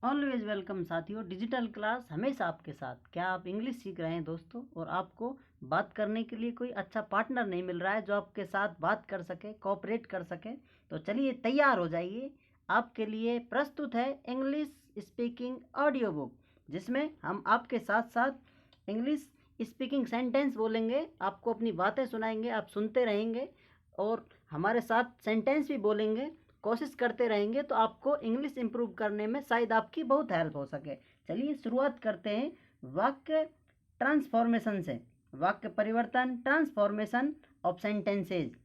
Always welcome साथियों। Digital class हमेशा आपके साथ। क्या आप इंग्लिश सीख रहे हैं दोस्तों और आपको बात करने के लिए कोई अच्छा पार्टनर नहीं मिल रहा है जो आपके साथ बात कर सके, कोऑपरेट कर सके? तो चलिए तैयार हो जाइए। आपके लिए प्रस्तुत है इंग्लिश स्पीकिंग ऑडियो बुक, जिसमें हम आपके साथ साथ इंग्लिश स्पीकिंग सेंटेंस बोलेंगे, आपको अपनी बातें सुनाएंगे, आप सुनते रहेंगे और हमारे साथ सेंटेंस भी बोलेंगे। कोशिश करते रहेंगे तो आपको इंग्लिश इंप्रूव करने में शायद आपकी बहुत हेल्प हो सके। चलिए शुरुआत करते हैं वाक्य ट्रांसफॉर्मेशन से। वाक्य परिवर्तन, ट्रांसफॉर्मेशन ऑफ सेंटेंसेज।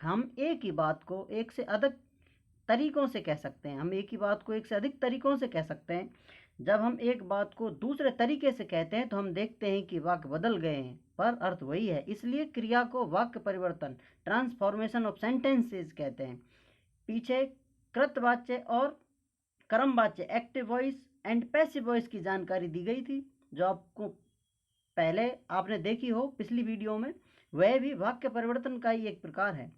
हम एक ही बात को एक से अधिक तरीकों से कह सकते हैं। हम एक ही बात को एक से अधिक तरीकों से कह सकते हैं। जब हम एक बात को दूसरे तरीके से कहते हैं तो हम देखते हैं कि वाक्य बदल गए हैं, पर अर्थ वही है। इसलिए क्रिया को वाक्य परिवर्तन, ट्रांसफॉर्मेशन ऑफ सेंटेंसेज कहते हैं। पीछे कृतवाच्य और कर्मवाच्य, active voice and passive voice की जानकारी दी गई थी, जो आपको पहले आपने देखी हो पिछली वीडियो में। वह भी वाक्य परिवर्तन का ही एक प्रकार है।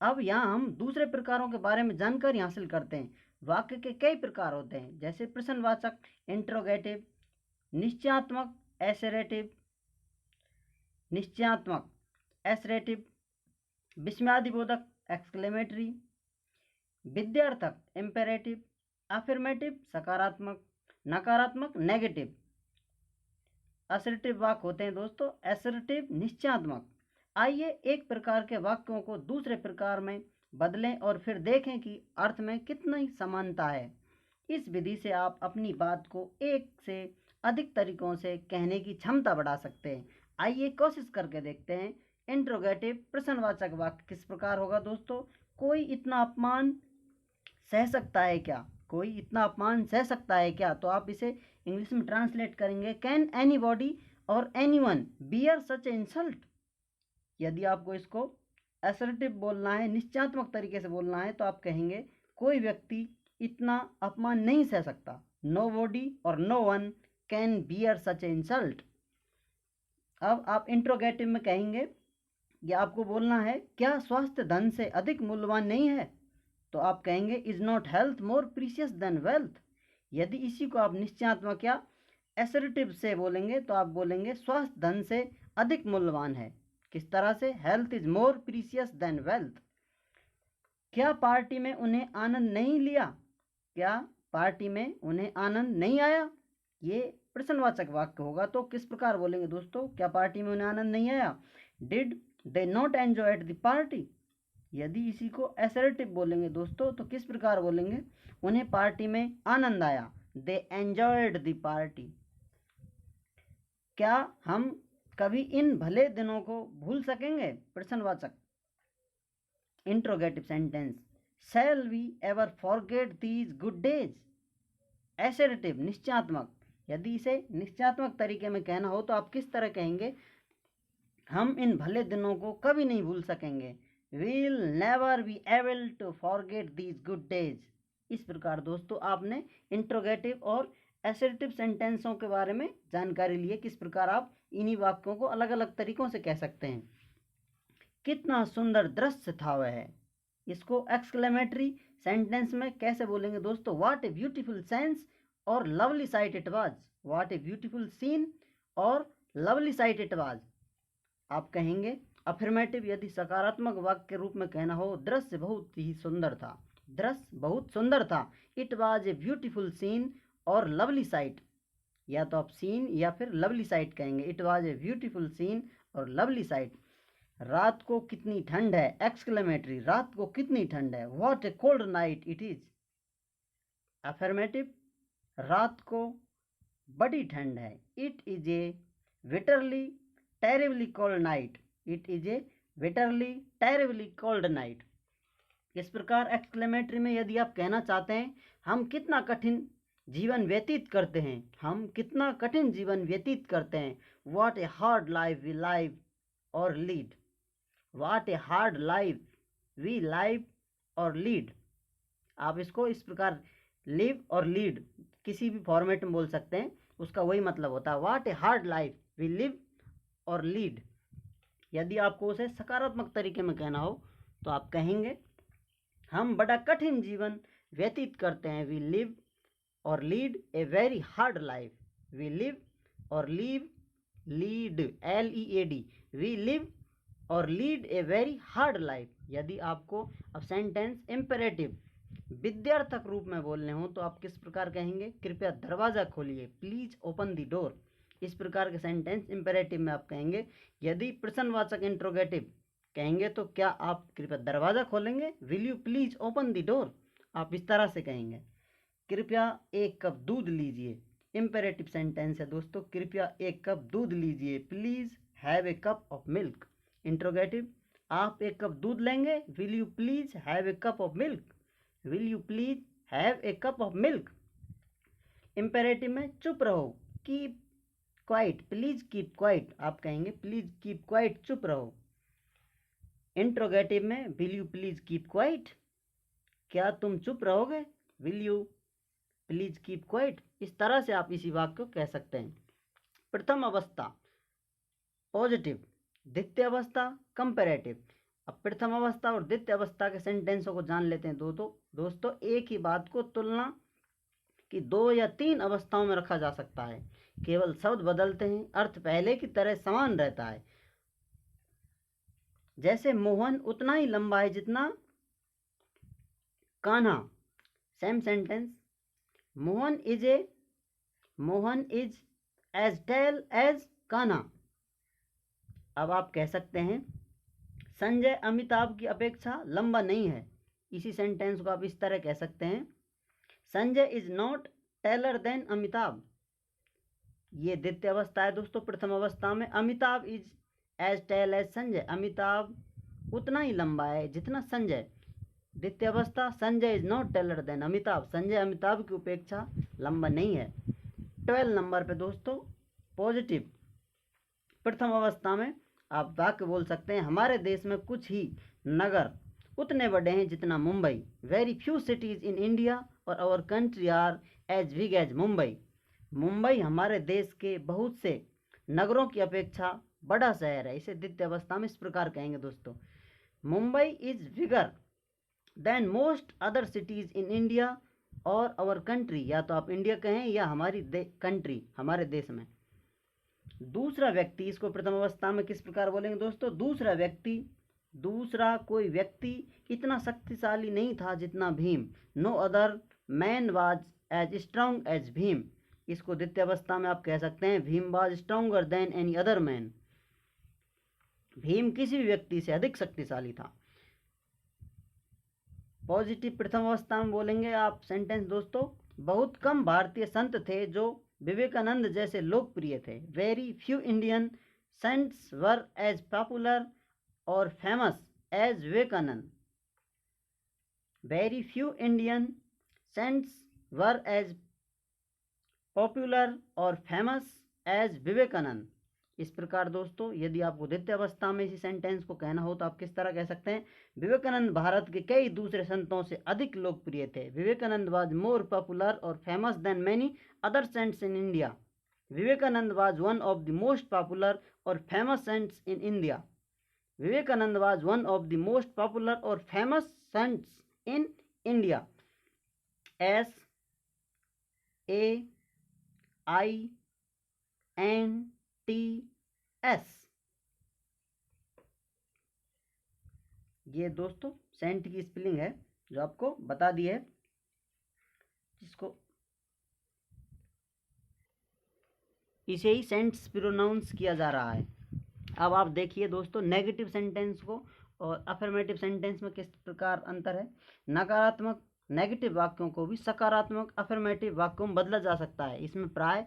अब यहाँ हम दूसरे प्रकारों के बारे में जानकारी हासिल करते हैं। वाक्य के कई प्रकार होते हैं, जैसे प्रश्नवाचक, इंट्रोगेटिव, निश्चयात्मक, एसरेटिव, विस्मयादिबोधक, एक्सक्लेमेटरी, विद्यार्थक, इम्पेरेटिव, अफर्मेटिव, सकारात्मक, नकारात्मक, नेगेटिव। असर्टिव वाक्य होते हैं दोस्तों, असर्टिव, निश्चयात्मक। आइए एक प्रकार के वाक्यों को दूसरे प्रकार में बदलें और फिर देखें कि अर्थ में कितनी समानता है। इस विधि से आप अपनी बात को एक से अधिक तरीकों से कहने की क्षमता बढ़ा सकते हैं। आइए कोशिश करके देखते हैं। इंट्रोगेटिव प्रश्नवाचक वाक्य किस प्रकार होगा दोस्तों? कोई इतना अपमान सह सकता है क्या? कोई इतना अपमान सह सकता है क्या? तो आप इसे इंग्लिश में ट्रांसलेट करेंगे, कैन एनीबॉडी और anyone beer such a insult. यदि आपको इसको असर्टिव बोलना है, निश्चयात्मक तरीके से बोलना है, तो आप कहेंगे कोई व्यक्ति इतना अपमान नहीं सह सकता। नो बॉडी और no one can bear such a insult. अब आप इंट्रोगेटिव में कहेंगे, या आपको बोलना है क्या स्वास्थ्य धन से अधिक मूल्यवान नहीं है? तो आप कहेंगे is not health more precious than wealth. यदि इसी को आप निश्चयात्मक या असर्टिव से बोलेंगे तो आप बोलेंगे स्वास्थ्य धन से अधिक मूल्यवान है। किस तरह से? Health is more precious than wealth. क्या पार्टी में उन्हें आनंद नहीं लिया? क्या पार्टी में उन्हें आनंद नहीं आया? ये प्रश्नवाचक वाक्य होगा, तो किस प्रकार बोलेंगे दोस्तों? क्या पार्टी में उन्हें आनंद नहीं आया? Did they not enjoy the party. यदि इसी को असर्टिव बोलेंगे दोस्तों तो किस प्रकार बोलेंगे? उन्हें पार्टी में आनंद आया। दे एंजॉयड द पार्टी। क्या हम कभी इन भले दिनों को भूल सकेंगे? प्रश्नवाचक। Interrogative sentence, shall we ever forget these good days. Assertive, निश्चयात्मक। यदि इसे निश्चयात्मक तरीके में कहना हो तो आप किस तरह कहेंगे? हम इन भले दिनों को कभी नहीं भूल सकेंगे। We'll never be able to forget these good days। इस प्रकार दोस्तों आपने इंट्रोगेटिव और असर्टिव सेंटेंसों के बारे में जानकारी ली है, किस प्रकार आप इन्हीं वाक्यों को अलग अलग तरीकों से कह सकते हैं। कितना सुंदर दृश्य था वह। इसको एक्सक्लेमेटरी सेंटेंस में कैसे बोलेंगे दोस्तों? व्हाट ए ब्यूटीफुल सेंस और lovely sight it was. What a beautiful scene और लवली साइट इट वाज। आप कहेंगे अफर्मेटिव। यदि सकारात्मक वाक्य के रूप में कहना हो, दृश्य बहुत ही सुंदर था। दृश्य बहुत सुंदर था। It was a beautiful scene और लवली साइट। या तो आप सीन या फिर लवली साइट कहेंगे। It was a beautiful scene और लवली साइट। रात को कितनी ठंड है। एक्सक्लेमेटरी, रात को कितनी ठंड है। What A cold night it is. Affirmative, रात को बड़ी ठंड है। It is a bitterly terribly cold night. It is a bitterly terribly cold night. इस प्रकार एक्सक्लेमेटरी में यदि आप कहना चाहते हैं हम कितना कठिन जीवन व्यतीत करते हैं, हम कितना कठिन जीवन व्यतीत करते हैं। What a hard life we live और lead. What a hard life we live और लीड। आप इसको इस प्रकार लिव और लीड किसी भी फॉर्मेट में बोल सकते हैं, उसका वही मतलब होता है। What a hard life we live और लीड। यदि आपको उसे सकारात्मक तरीके में कहना हो तो आप कहेंगे हम बड़ा कठिन जीवन व्यतीत करते हैं। वी लिव और lead a very hard life. We live और लीड LEAD, वी लिव और lead a very hard life. यदि आपको अब सेंटेंस इम्पेरेटिव विद्यार्थक रूप में बोलने हो तो आप किस प्रकार कहेंगे? कृपया दरवाज़ा खोलिए, प्लीज ओपन द डोर। इस प्रकार के सेंटेंस इम्पेरेटिव में आप कहेंगे। यदि प्रश्नवाचक इंट्रोगेटिव कहेंगे तो क्या आप कृपया दरवाज़ा खोलेंगे, will you please open the door, आप इस तरह से कहेंगे। कृपया एक कप दूध लीजिए, इम्पेरेटिव सेंटेंस है दोस्तों, कृपया एक कप दूध लीजिए, please have a cup of milk. Interrogative, आप एक कप दूध लेंगे, will you please have a cup of milk, will you please have a cup of milk. Imperative में चुप रहो, keep quiet, please keep quiet, आप कहेंगे प्लीज कीप क्वाइट, चुप रहो। इंट्रोगेटिव में will you please keep quiet, क्या तुम चुप रहोगे, will you please keep quiet. इस तरह से आप इसी वाक्य को कह सकते हैं। प्रथम अवस्था पॉजिटिव, द्वितीय अवस्था कंपैरेटिव। अब प्रथम अवस्था और द्वितीय अवस्था के सेंटेंसों को जान लेते हैं। दोस्तों एक ही बात को तुलना की 2 या 3 अवस्थाओं में रखा जा सकता है, केवल शब्द बदलते हैं, अर्थ पहले की तरह समान रहता है। जैसे मोहन उतना ही लंबा है जितना Kanha, same sentence, Mohan is as tall as Kanha. अब आप कह सकते हैं संजय अमिताभ की अपेक्षा लंबा नहीं है। इसी सेंटेंस को आप इस तरह कह सकते हैं, Sanjay is not taller than Amitabh. ये द्वितीय अवस्था है दोस्तों। प्रथम अवस्था में Amitabh is as tall as Sanjay, Amitabh उतना ही लंबा है जितना संजय। द्वितीय अवस्था Sanjay is not taller than Amitabh, Sanjay Amitabh की अपेक्षा लंबा नहीं है। 12 नंबर पे दोस्तों पॉजिटिव, प्रथम अवस्था में आप वाक्य बोल सकते हैं, हमारे देश में कुछ ही नगर उतने बड़े हैं जितना Mumbai. Very few cities in India और our country are as big as Mumbai. Mumbai हमारे देश के बहुत से नगरों की अपेक्षा बड़ा शहर है। इसे द्वितीय अवस्था में इस प्रकार कहेंगे दोस्तों, Mumbai is bigger than most other cities in India और आवर कंट्री। या तो आप इंडिया कहें या हमारी कंट्री, हमारे देश में। दूसरा व्यक्ति, इसको प्रथम अवस्था में किस प्रकार बोलेंगे दोस्तों, दूसरा कोई व्यक्ति इतना शक्तिशाली नहीं था जितना Bhim. No other man was as strong as Bhim. इसको द्वितीय अवस्था में आप कह सकते हैं, Bhim was stronger than any other man. Bhim किसी भी व्यक्ति से अधिक शक्तिशाली था। पॉजिटिव प्रथम अवस्था में बोलेंगे आप सेंटेंस दोस्तों, बहुत कम भारतीय संत थे जो विवेकानंद जैसे लोकप्रिय थे। Very few Indian saints were as popular और famous as Vivekananda. Very few Indian saints were as popular और फेमस एज विवेकानंद। इस प्रकार दोस्तों यदि आपको द्वितीय अवस्था में इसी सेंटेंस को कहना हो तो आप किस तरह कह सकते हैं, विवेकानंद भारत के कई दूसरे संतों से अधिक लोकप्रिय थे। विवेकानंद वाज मोर पॉपुलर और famous than many other saints in India. Vivekananda was one of the most popular और famous saints in India. Vivekananda was one of the most popular और famous saints in India. SAINTS, ये दोस्तों Saint की spelling है जो आपको बता दी है, जिसको इसे ही सेंट्स प्रोनाउंस किया जा रहा है। अब आप देखिए दोस्तों नेगेटिव सेंटेंस को और अफर्मेटिव सेंटेंस में किस प्रकार अंतर है। नकारात्मक नेगेटिव वाक्यों को भी सकारात्मक अफर्मेटिव वाक्यों में बदला जा सकता है। इसमें प्राय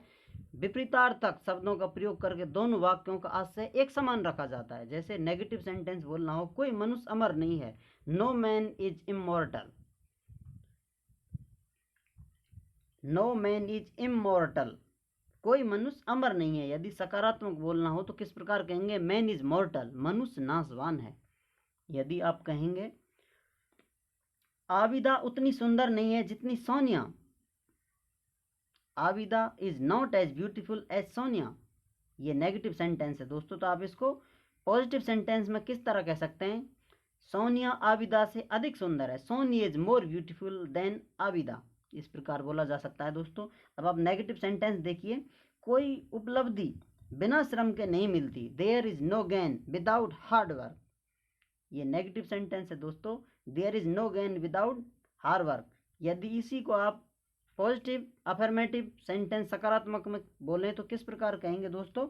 विपरीतार्थक शब्दों का प्रयोग करके दोनों वाक्यों का आशय एक समान रखा जाता है। जैसे नेगेटिव सेंटेंस बोलना हो, कोई मनुष्य अमर नहीं है, no man is immortal. No man is immortal, कोई मनुष्य अमर नहीं है। यदि सकारात्मक बोलना हो तो किस प्रकार कहेंगे, मैन इज मॉर्टल, मनुष्य नाशवान है। यदि आप कहेंगे आबिदा उतनी सुंदर नहीं है जितनी Sonia, Abida is not as beautiful as Sonia, ये नेगेटिव सेंटेंस है दोस्तों। तो आप इसको पॉजिटिव सेंटेंस में किस तरह कह सकते हैं, सोनिया आबिदा से अधिक सुंदर है, Sonia is more beautiful then Abida. इस प्रकार बोला जा सकता है दोस्तों। अब आप नेगेटिव सेंटेंस देखिए, कोई उपलब्धि बिना श्रम के नहीं मिलती, there is no gain without hard work. ये नेगेटिव सेंटेंस है दोस्तों, there is no gain without hard work. यदि इसी को आप पॉजिटिव अफर्मेटिव सेंटेंस सकारात्मक में बोले तो किस प्रकार कहेंगे दोस्तों?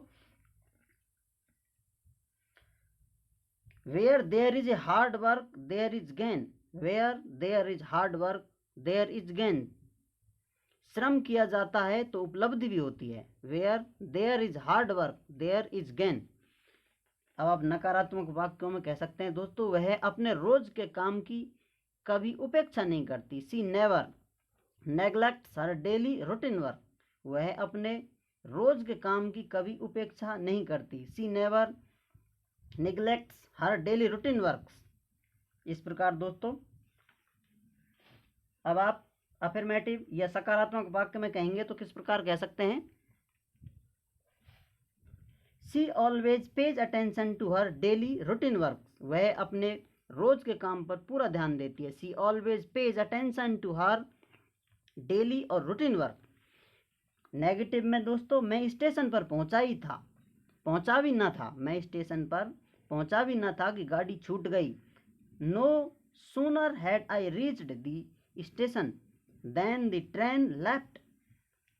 Where there is a hard work there is gain, where there is hard work there is gain. श्रम किया जाता है तो उपलब्धि भी होती है, where there is hard work there is gain. अब आप नकारात्मक वाक्यों में कह सकते हैं दोस्तों, वह अपने रोज के काम की कभी उपेक्षा नहीं करती, सी नेवर नेग्लेक्ट्स हर डेली रूटीन वर्क। वह अपने रोज के काम की कभी उपेक्षा नहीं करती, सी नेवर नेग्लेक्ट्स हर डेली रूटीन वर्क्स। इस प्रकार दोस्तों अब आप अफर्मेटिव या सकारात्मक वाक्य में कहेंगे तो किस प्रकार कह सकते हैं? She always pays attention to her daily routine work. वह अपने रोज के काम पर पूरा ध्यान देती है, she always pays attention to her daily और रूटीन वर्क। नेगेटिव में दोस्तों, मैं स्टेशन पर पहुंचा ही था, पहुंचा भी ना था, मैं स्टेशन पर पहुंचा भी ना था कि गाड़ी छूट गई। No sooner had I reached the station than the train left.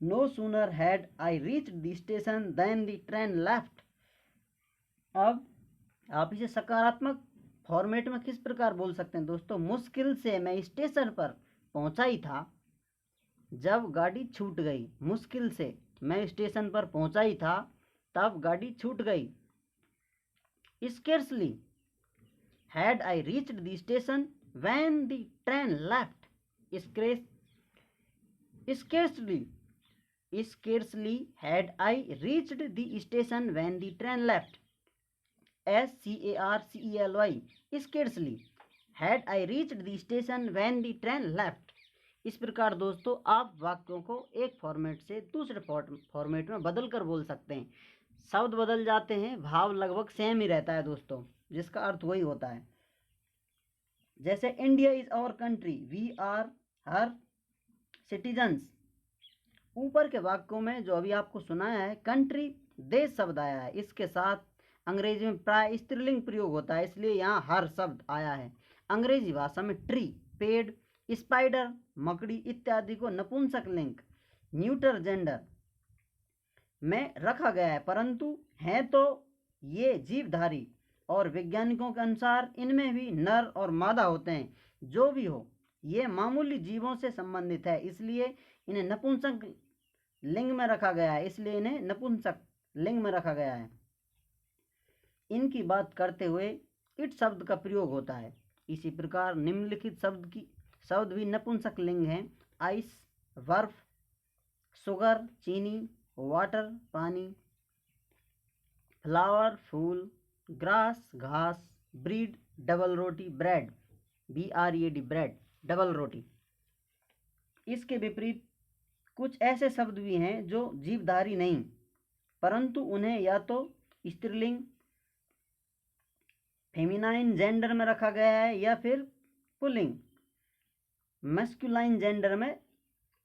No sooner had I reached the station than the train left. अब आप इसे सकारात्मक फॉर्मेट में किस प्रकार बोल सकते हैं दोस्तों? मुश्किल से मैं स्टेशन पर पहुंचा ही था जब गाड़ी छूट गई। मुश्किल से मैं स्टेशन पर पहुंचा ही था तब गाड़ी छूट गई। Scarcely had I reached the station when the train left. Scarcely had I reached the station when the train left. Scarcely Scarcely had I reached the station when the train left. इस प्रकार दोस्तों आप वाक्यों को एक format से दूसरे format में बदल कर बोल सकते हैं। शब्द बदल जाते हैं, भाव लगभग सेम ही रहता है दोस्तों, जिसका अर्थ वही होता है। जैसे India is our country, we are her citizens. ऊपर के वाक्यों में जो अभी आपको सुनाया है, कंट्री देश शब्द आया है, इसके साथ अंग्रेजी में प्राय स्त्रीलिंग प्रयोग होता है, इसलिए यहाँ हर शब्द आया है। अंग्रेजी भाषा में ट्री पेड़, स्पाइडर मकड़ी इत्यादि को नपुंसक लिंग न्यूटर जेंडर में रखा गया है, परंतु हैं तो ये जीवधारी और वैज्ञानिकों के अनुसार इनमें भी नर और मादा होते हैं। जो भी हो, ये मामूली जीवों से संबंधित है, इसलिए इन्हें नपुंसक लिंग में रखा गया है, इसलिए इन्हें नपुंसक लिंग में रखा गया है। इनकी बात करते हुए इट शब्द का प्रयोग होता है। इसी प्रकार निम्नलिखित शब्द भी नपुंसक लिंग हैं। आइस बर्फ, शुगर चीनी, वाटर पानी, फ्लावर फूल, ग्रास घास, ब्रीड डबल रोटी, ब्रेड BREAD ब्रेड डबल रोटी। इसके विपरीत कुछ ऐसे शब्द भी हैं जो जीवधारी नहीं, परंतु उन्हें या तो स्त्रीलिंग फेमिनाइन जेंडर में रखा गया है या फिर पुल्लिंग मैस्कुलाइन जेंडर में।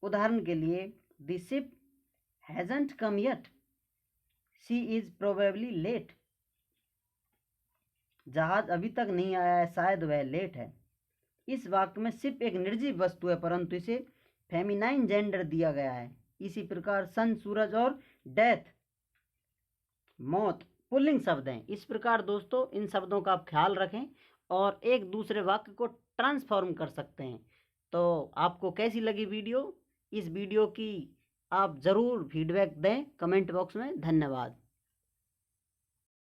उदाहरण के लिए, the ship hasn't come yet, she is probably late. जहाज अभी तक नहीं आया है, शायद वह लेट है। इस वाक्य में शिप एक निर्जीव वस्तु है, परंतु इसे फेमिनाइन जेंडर दिया गया है। इसी प्रकार सन सूरज और डेथ मौत पुल्लिंग शब्द हैं। इस प्रकार दोस्तों इन शब्दों का आप ख्याल रखें और एक दूसरे वाक्य को ट्रांसफॉर्म कर सकते हैं। तो आपको कैसी लगी वीडियो? इस वीडियो की आप ज़रूर फीडबैक दें कमेंट बॉक्स में। धन्यवाद।